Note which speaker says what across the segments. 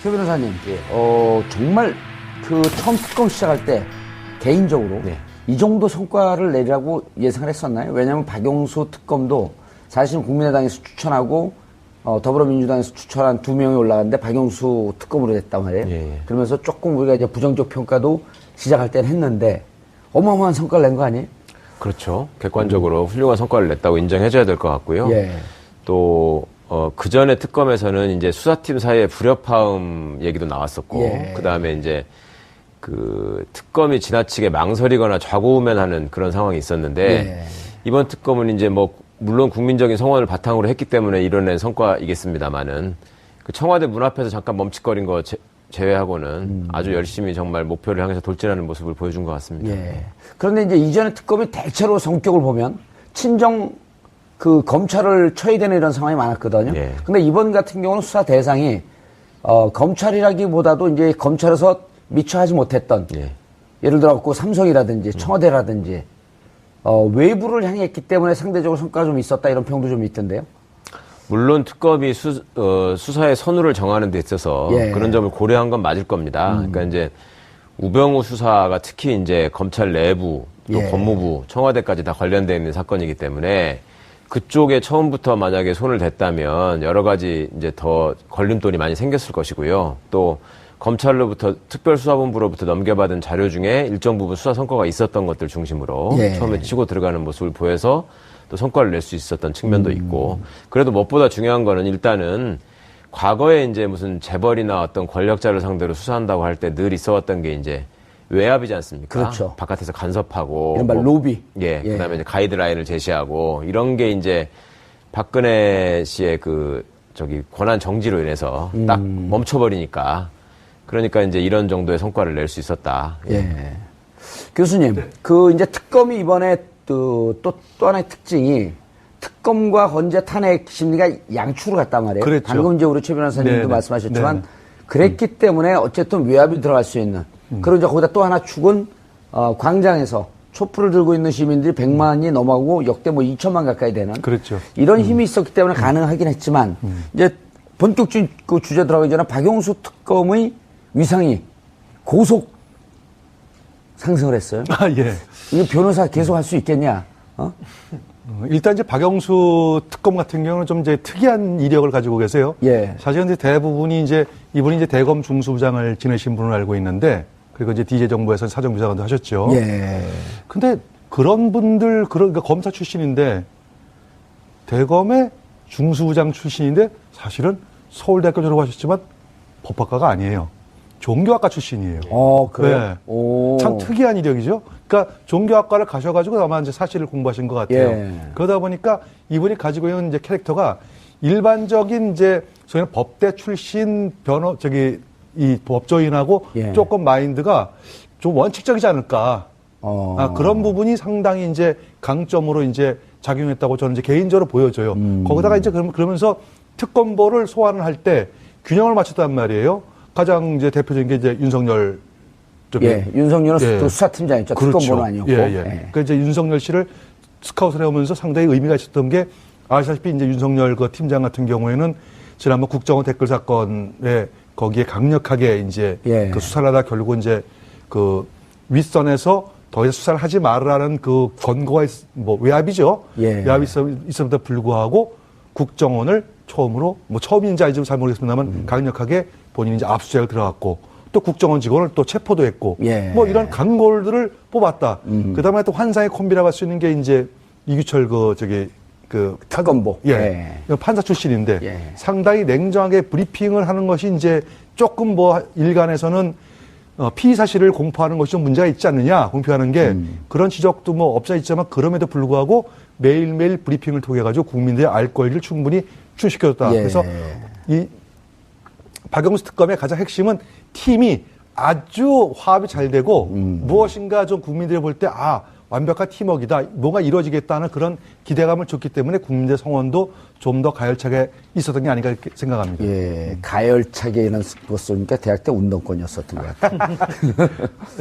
Speaker 1: 최 변호사님, 정말 그 처음 특검 시작할 때 개인적으로 이 정도 성과를 내리라고 예상을 했었나요? 왜냐하면 박영수 특검도 사실은 국민의당에서 추천하고 더불어민주당에서 추천한 2명이 올라갔는데 박영수 특검으로 됐단 말이에요. 그러면서 조금 우리가 이제 부정적 평가도 시작할 때는 했는데 어마어마한 성과를 낸 거 아니에요?
Speaker 2: 그렇죠. 객관적으로 훌륭한 성과를 냈다고 인정해줘야 될 것 같고요. 또 그 전에 특검에서는 이제 수사팀 사이에 불협화음 얘기도 나왔었고, 그 다음에 이제 그 특검이 지나치게 망설이거나 좌고우면하는 그런 상황이 있었는데, 이번 특검은 이제 뭐 물론 국민적인 성원을 바탕으로 했기 때문에 이뤄낸 성과이겠습니다만은 그 청와대 문 앞에서 잠깐 멈칫거린 거 제외하고는 아주 열심히 정말 목표를 향해서 돌진하는 모습을 보여준 것 같습니다.
Speaker 1: 그런데 이제 이전의 특검이 대체로 성격을 보면 친정 그 검찰을 쳐야 되는 이런 상황이 많았거든요. 근데 이번 같은 경우는 수사 대상이 검찰이라기보다도 이제 검찰에서 미처 하지 못했던 예를 들어 갖고 삼성이라든지 청와대라든지 외부를 향했기 때문에 상대적으로 성과가 좀 있었다 이런 평도 좀 있던데요.
Speaker 2: 물론 특검이 수사의 선우를 정하는 데 있어서 그런 점을 고려한 건 맞을 겁니다. 그러니까 이제 우병우 수사가 특히 이제 검찰 내부 또 법무부 청와대까지 다 관련되어 있는 사건이기 때문에 그쪽에 처음부터 만약에 손을 댔다면 여러 가지 이제 더 걸림돌이 많이 생겼을 것이고요. 또 검찰로부터 특별수사본부로부터 넘겨받은 자료 중에 일정 부분 수사 성과가 있었던 것들 중심으로 처음에 치고 들어가는 모습을 보여서 또 성과를 낼 수 있었던 측면도 있고, 그래도 무엇보다 중요한 거는 일단은 과거에 이제 무슨 재벌이나 어떤 권력자를 상대로 수사한다고 할 때 늘 있어왔던 게 이제 외압이지 않습니까?
Speaker 1: 그렇죠.
Speaker 2: 바깥에서 간섭하고.
Speaker 1: 이른바 로비.
Speaker 2: 그다음에 이제 가이드라인을 제시하고 이런 게 이제 박근혜 씨의 권한 정지로 인해서 딱 멈춰버리니까. 그러니까 이제 이런 정도의 성과를 낼 수 있었다.
Speaker 1: 교수님, 이제 특검이 이번에 또 하나의 특징이 특검과 헌재 탄핵 심리가 양측으로 갔단 말이에요.
Speaker 3: 그랬죠.
Speaker 1: 방금 이제 우리 최 변호사님도 말씀하셨지만 그랬기 때문에 어쨌든 외압이 들어갈 수 있는. 그리고 이제 거기다 또 하나 축은 광장에서 촛불을 들고 있는 시민들이 100만이 넘어가고 역대 뭐 2천만 가까이 되는.
Speaker 3: 그렇죠.
Speaker 1: 이런 힘이 있었기 때문에 가능하긴 했지만 이제 본격적인 그 주제 들어가기 전에 박영수 특검의 위상이 고속 상승을 했어요. 이거 변호사 계속 할 수 있겠냐?
Speaker 3: 일단 이제 박영수 특검 같은 경우는 좀 이제 특이한 이력을 가지고 계세요. 사실은 이제 대부분이 이분이 이제 대검 중수부장을 지내신 분으로 알고 있는데, 그리고 이제 DJ 정부에서 사정비서관도 하셨죠. 근데 그런 분들, 그러니까 검사 출신인데, 대검의 중수부장 출신인데, 사실은 서울대학교 졸업하셨지만 법학과가 아니에요. 종교학과 출신이에요.
Speaker 1: 그래요?
Speaker 3: 참 특이한 이력이죠. 그러니까 종교학과를 가셔가지고 아마 이제 사실을 공부하신 것 같아요. 그러다 보니까 이분이 가지고 있는 이제 캐릭터가 일반적인 이제 소위 법대 출신 이 법조인하고 조금 마인드가 좀 원칙적이지 않을까. 그런 부분이 상당히 이제 강점으로 이제 작용했다고 저는 이제 개인적으로 보여져요. 거기다가 이제 그러면서 특검보를 소환을 할 때 균형을 맞췄단 말이에요. 가장 이제 대표적인 게 이제 윤석열 쪽에.
Speaker 1: 윤석열은 그 수사팀장이었죠.
Speaker 3: 그렇죠.
Speaker 1: 특검보는 아니었고.
Speaker 3: 그러니까 이제 윤석열 씨를 스카웃을 해오면서 상당히 의미가 있었던 게, 아시다시피 이제 윤석열 그 팀장 같은 경우에는 지난번 국정원 댓글 사건에 거기에 강력하게 이제 그 수사를 하다 결국 이제 그 윗선에서 더 이상 수사를 하지 말라는 그 권고가 외압이죠. 외압이 있음에도 불구하고 국정원을 처음으로, 처음인지 아닌지 잘 모르겠습니다만 강력하게 본인이 이제 압수수색을 들어갔고, 또 국정원 직원을 또 체포도 했고, 이런 강골들을 뽑았다. 그 다음에 또 환상의 콤비라고 할 수 있는 게 이제 이규철
Speaker 1: 특검보.
Speaker 3: 판사 출신인데 상당히 냉정하게 브리핑을 하는 것이 이제 조금 일간에서는 피의 사실을 공표하는 것이 좀 문제가 있지 않느냐, 공표하는 게 그런 지적도 없지 않지만 그럼에도 불구하고 매일매일 브리핑을 통해 가지고 국민들의 알 권리를 충분히 충족시켜줬다. 그래서 이 박영수 특검의 가장 핵심은 팀이 아주 화합이 잘 되고 무엇인가 좀 국민들이 볼 때 완벽한 팀워크이다, 뭐가 이루어지겠다는 그런 기대감을 줬기 때문에 국민들의 성원도 좀 더 가열차게 있었던 게 아닌가 이렇게 생각합니다.
Speaker 1: 가열차게 이런 거 쏘니까 대학 때 운동권이었었던 것 같아요.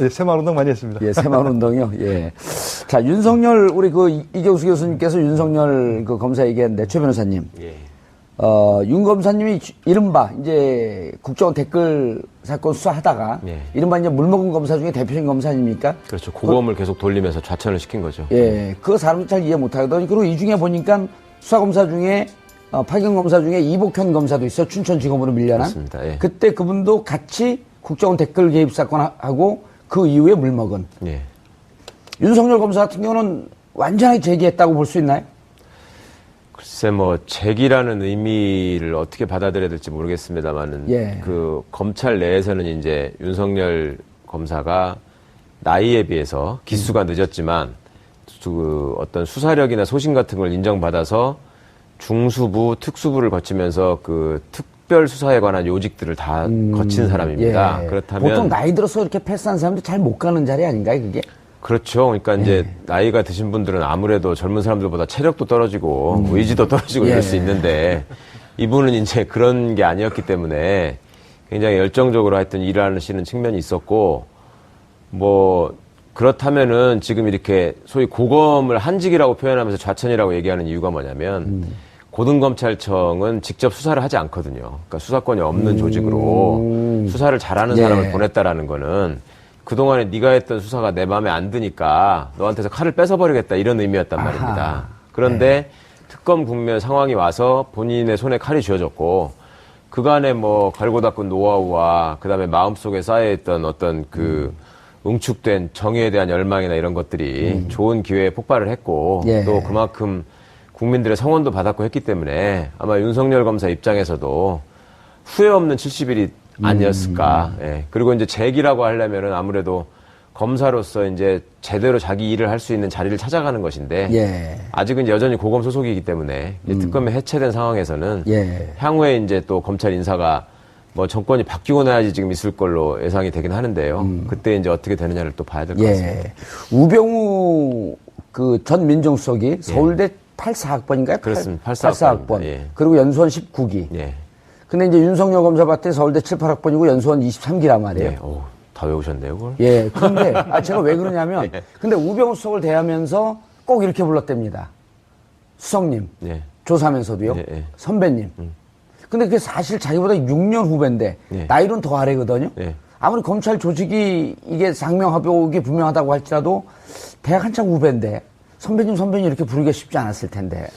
Speaker 3: 새마을운동 많이 했습니다.
Speaker 1: 새마을운동이요. 자, 윤석열, 우리 이경수 교수님께서 윤석열 검사 얘기했는데, 최 변호사님. 윤 검사님이 이른바 이제 국정원 댓글 사건 수사하다가
Speaker 2: 예.
Speaker 1: 이른바 이제 물먹은 검사 중에 대표적인 검사 아닙니까?
Speaker 2: 그렇죠. 고검을 계속 돌리면서 좌천을 시킨 거죠.
Speaker 1: 예. 그거 사람들이 잘 이해 못 하거든요. 그리고 이 중에 보니까 수사검사 중에 파견검사 중에 이복현 검사도 있어. 춘천지검으로 밀려난.
Speaker 2: 맞습니다. 예.
Speaker 1: 그때 그분도 같이 국정원 댓글 개입 사건하고 그 이후에 물먹은.
Speaker 2: 예.
Speaker 1: 윤석열 검사 같은 경우는 완전히 제기했다고 볼 수 있나요?
Speaker 2: 글쎄 뭐 제기라는 의미를 어떻게 받아들여야 될지 모르겠습니다만은
Speaker 1: 예.
Speaker 2: 그 검찰 내에서는 이제 윤석열 검사가 나이에 비해서 기수가 늦었지만 그 어떤 수사력이나 소신 같은 걸 인정받아서 중수부, 특수부를 거치면서 그 특별 수사에 관한 요직들을 다 거친 사람입니다.
Speaker 1: 예.
Speaker 2: 그렇다면
Speaker 1: 보통 나이 들어서 이렇게 패스한 사람들 잘 못 가는 자리 아닌가요, 그게?
Speaker 2: 그렇죠. 그러니까 이제 나이가 드신 분들은 아무래도 젊은 사람들보다 체력도 떨어지고 의지도 떨어지고 이럴 수 있는데 이분은 이제 그런 게 아니었기 때문에 굉장히 열정적으로 하여튼 일하시는 측면이 있었고 뭐 그렇다면은 지금 이렇게 소위 고검을 한직이라고 표현하면서 좌천이라고 얘기하는 이유가 뭐냐면 고등검찰청은 직접 수사를 하지 않거든요. 그러니까 수사권이 없는 조직으로 수사를 잘하는 사람을 보냈다라는 거는 그동안에 네가 했던 수사가 내 마음에 안 드니까 너한테서 칼을 뺏어버리겠다 이런 의미였단 말입니다. 그런데 특검 국면 상황이 와서 본인의 손에 칼이 쥐어졌고 그간에 뭐 갈고 닦은 노하우와 그다음에 마음속에 쌓여있던 어떤 그 응축된 정의에 대한 열망이나 이런 것들이 좋은 기회에 폭발을 했고 또 그만큼 국민들의 성원도 받았고 했기 때문에 아마 윤석열 검사 입장에서도 후회 없는 70일이 아니었을까. 예. 그리고 이제 재기라고 하려면은 아무래도 검사로서 이제 제대로 자기 일을 할 수 있는 자리를 찾아가는 것인데 아직은 여전히 고검 소속이기 때문에 이제 특검이 해체된 상황에서는 향후에 이제 또 검찰 인사가 뭐 정권이 바뀌고 나야지 지금 있을 걸로 예상이 되긴 하는데요. 그때 이제 어떻게 되느냐를 또 봐야 될 것 같습니다.
Speaker 1: 우병우 그 전 민정수석이 서울대 84학번인가요?
Speaker 2: 그렇습니다.
Speaker 1: 84학번.
Speaker 2: 예.
Speaker 1: 그리고 연수원 19기.
Speaker 2: 예.
Speaker 1: 근데 이제 윤석열 검사 봤을 때 서울대 7, 8학번이고 연수원 23기란 말이에요.
Speaker 2: 예. 오, 다 외우셨네요, 그걸?
Speaker 1: 예. 근데, 제가 왜 그러냐면, 근데 우병우 수석을 대하면서 꼭 이렇게 불렀답니다. 수석님. 조사하면서도요. 선배님. 근데 그게 사실 자기보다 6년 후배인데, 나이로는 더 아래거든요. 아무리 검찰 조직이 이게 상명하복이 분명하다고 할지라도, 대학 한참 후배인데, 선배님 이렇게 부르기가 쉽지 않았을 텐데.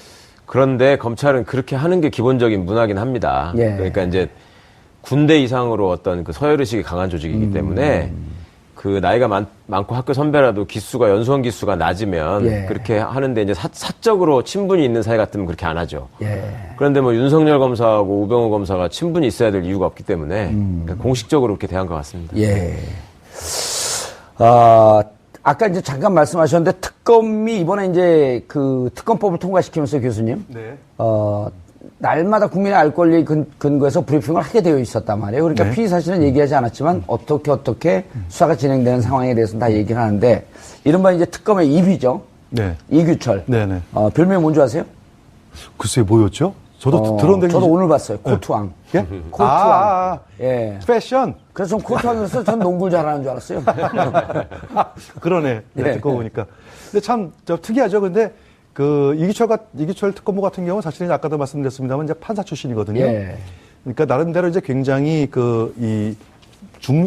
Speaker 2: 그런데 검찰은 그렇게 하는 게 기본적인 문화긴 합니다. 그러니까 이제 군대 이상으로 어떤 그 서열의식이 강한 조직이기 때문에 그 나이가 많고 학교 선배라도 기수가 연수원 기수가 낮으면 그렇게 하는데 이제 사적으로 친분이 있는 사이 같으면 그렇게 안 하죠. 그런데 뭐 윤석열 검사하고 우병우 검사가 친분이 있어야 될 이유가 없기 때문에 공식적으로 그렇게 대한 것 같습니다.
Speaker 1: 아까 이제 잠깐 말씀하셨는데 특검이 이번에 이제 그 특검법을 통과시키면서 교수님, 날마다 국민의 알 권리에 근거해서 브리핑을 하게 되어 있었단 말이에요. 그러니까 피의 사실은 얘기하지 않았지만 어떻게 수사가 진행되는 상황에 대해서는 다 얘기를 하는데 이른바 이제 특검의 입이죠. 이규철. 별명이 뭔지 아세요?
Speaker 3: 글쎄 뭐였죠? 저도 들었는데.
Speaker 1: 저도 오늘 봤어요. 코트왕. 코트왕.
Speaker 3: 패션.
Speaker 1: 그래서 전 코트왕에서 전 농구를 잘하는 줄 알았어요.
Speaker 3: 그러네. 듣고 보니까. 근데 참 특이하죠. 근데 그 이규철 특검부 같은 경우는 사실은 아까도 말씀드렸습니다만 이제 판사 출신이거든요. 그러니까 나름대로 이제 굉장히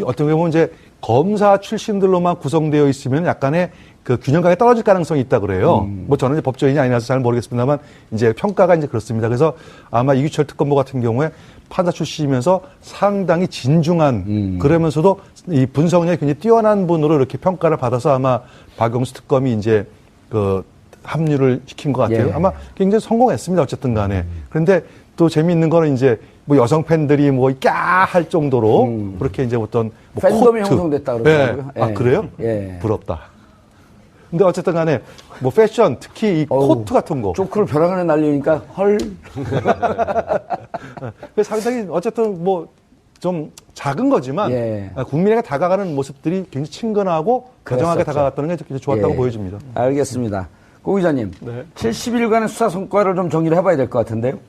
Speaker 3: 어떤 경우는 이제 검사 출신들로만 구성되어 있으면 약간의 그 균형감이 떨어질 가능성이 있다 그래요. 뭐 저는 이제 법조인이 아니라서 잘 모르겠습니다만 이제 평가가 이제 그렇습니다. 그래서 아마 이규철 특검부 같은 경우에 판사 출신이면서 상당히 진중한 그러면서도 이 분석력이 굉장히 뛰어난 분으로 이렇게 평가를 받아서 아마 박영수 특검이 이제 그 합류를 시킨 것 같아요. 아마 굉장히 성공했습니다. 어쨌든 간에. 그런데 또 재미있는 거는 이제 뭐 여성 팬들이 뭐 할 정도로 그렇게 이제 어떤 뭐
Speaker 1: 팬덤이
Speaker 3: 코트.
Speaker 1: 형성됐다 그러더라고요.
Speaker 3: 아, 그래요? 부럽다. 근데 어쨌든 간에 뭐 패션, 특히 이 코트 같은 거.
Speaker 1: 조크를 벼랑 안에 날리니까 헐.
Speaker 3: 상당히 어쨌든 뭐 좀 작은 거지만 국민에게 다가가는 모습들이 굉장히 친근하고 다정하게 다가갔다는 게 굉장히 좋았다고 보여집니다.
Speaker 1: 알겠습니다. 고 기자님, 70일간의 수사 성과를 좀 정리를 해봐야 될 것 같은데요.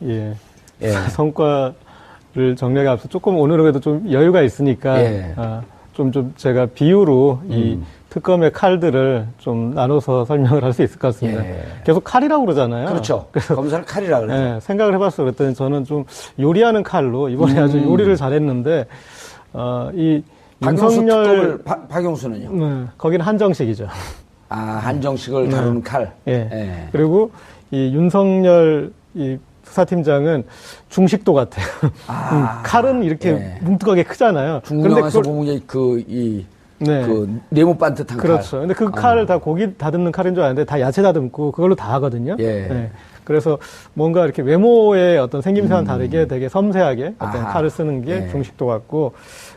Speaker 4: 수사 성과를 정리하기 앞서 조금 오늘은 그래도 좀 여유가 있으니까 좀 제가 비유로 이 특검의 칼들을 좀 나눠서 설명을 할 수 있을 것 같습니다.
Speaker 1: 예.
Speaker 4: 계속 칼이라고 그러잖아요.
Speaker 1: 그렇죠. 검사를 칼이라 그러죠.
Speaker 4: 예, 생각을 해봤어. 그랬더니 저는 좀 요리하는 칼로 이번에 아주 요리를 잘했는데, 이
Speaker 1: 박용수
Speaker 4: 윤석열.
Speaker 1: 특검을 박용수는요?
Speaker 4: 네, 거기는 한정식이죠.
Speaker 1: 아, 한정식을 다루는 칼.
Speaker 4: 예.
Speaker 1: 예.
Speaker 4: 그리고 이 윤석열 이 수사팀장은 중식도 같아요. 칼은 이렇게
Speaker 1: 예.
Speaker 4: 뭉툭하게 크잖아요.
Speaker 1: 중국영화에서
Speaker 4: 그걸-
Speaker 1: 보면
Speaker 4: 네.
Speaker 1: 그 네모 반듯한
Speaker 4: 그렇죠.
Speaker 1: 칼.
Speaker 4: 근데 그 칼을 다 고기 다듬는 칼인 줄 알았는데 다 야채 다듬고 그걸로 다 하거든요.
Speaker 1: 예.
Speaker 4: 네. 그래서 뭔가 이렇게 외모의 어떤 생김새와는 다르게 되게 섬세하게 어떤
Speaker 1: 아하.
Speaker 4: 칼을 쓰는 게
Speaker 1: 예.
Speaker 4: 중식도 같고,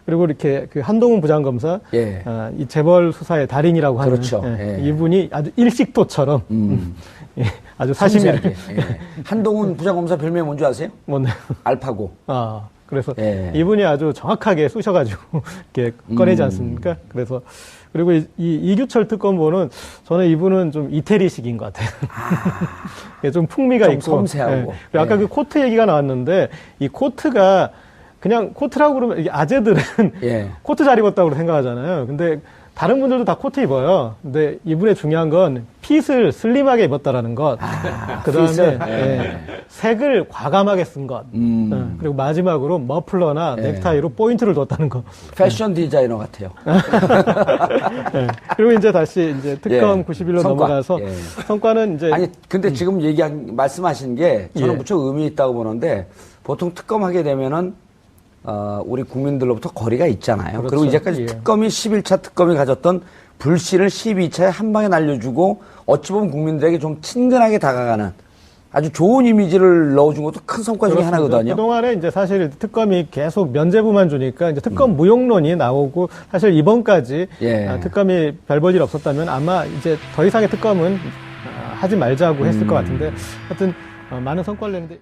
Speaker 4: 그리고 이렇게 그 한동훈 부장검사,
Speaker 1: 예.
Speaker 4: 이 재벌 수사의 달인이라고 하는
Speaker 1: 그렇죠. 예.
Speaker 4: 이분이 아주 일식도처럼 예, 아주 사심이
Speaker 1: 섬세하게. 예. 한동훈 부장검사 별명이 뭔지 아세요?
Speaker 4: 뭔데?
Speaker 1: 알파고.
Speaker 4: 그래서
Speaker 1: 예.
Speaker 4: 이분이 아주 정확하게 쑤셔가지고 이렇게 꺼내지 않습니까? 그래서 그리고 이 이규철 특검보는 저는 이분은 좀 이태리식인 것 같아요. 예, 좀 풍미가
Speaker 1: 좀
Speaker 4: 있고.
Speaker 1: 섬세하고.
Speaker 4: 예. 그리고 아까
Speaker 1: 예.
Speaker 4: 그 코트 얘기가 나왔는데 이 코트가 그냥 코트라고 그러면 이게 아재들은
Speaker 1: 예.
Speaker 4: 코트 잘 입었다고 생각하잖아요. 근데 다른 분들도 다 코트 입어요. 근데 이분의 중요한 건 핏을 슬림하게 입었다라는 것. 그
Speaker 1: 핏을?
Speaker 4: 다음에 색을 과감하게 쓴 것. 그리고 마지막으로 머플러나 넥타이로 포인트를 뒀다는 것.
Speaker 1: 패션 디자이너 같아요.
Speaker 4: 예. 그리고 이제 다시 이제 특검
Speaker 1: 예.
Speaker 4: 90일로
Speaker 1: 성과.
Speaker 4: 넘어가서
Speaker 1: 예.
Speaker 4: 성과는 이제
Speaker 1: 아니, 근데 지금 말씀하신 게 저는
Speaker 4: 예.
Speaker 1: 무척 의미 있다고 보는데 보통 특검 하게 되면은 우리 국민들로부터 거리가 있잖아요.
Speaker 4: 그렇죠.
Speaker 1: 그리고 이제까지
Speaker 4: 예.
Speaker 1: 특검이 11차 특검이 가졌던 불씨를 12차에 한 방에 날려주고 어찌 보면 국민들에게 좀 친근하게 다가가는 아주 좋은 이미지를 넣어준 것도 큰 성과 중에
Speaker 4: 그렇습니다.
Speaker 1: 하나거든요.
Speaker 4: 그동안에 이제 사실 특검이 계속 면죄부만 주니까 이제 특검 무용론이 나오고 사실 이번까지
Speaker 1: 예.
Speaker 4: 특검이 별 볼 일 없었다면 아마 이제 더 이상의 특검은 하지 말자고 했을 것 같은데 하여튼 많은 성과를 내는데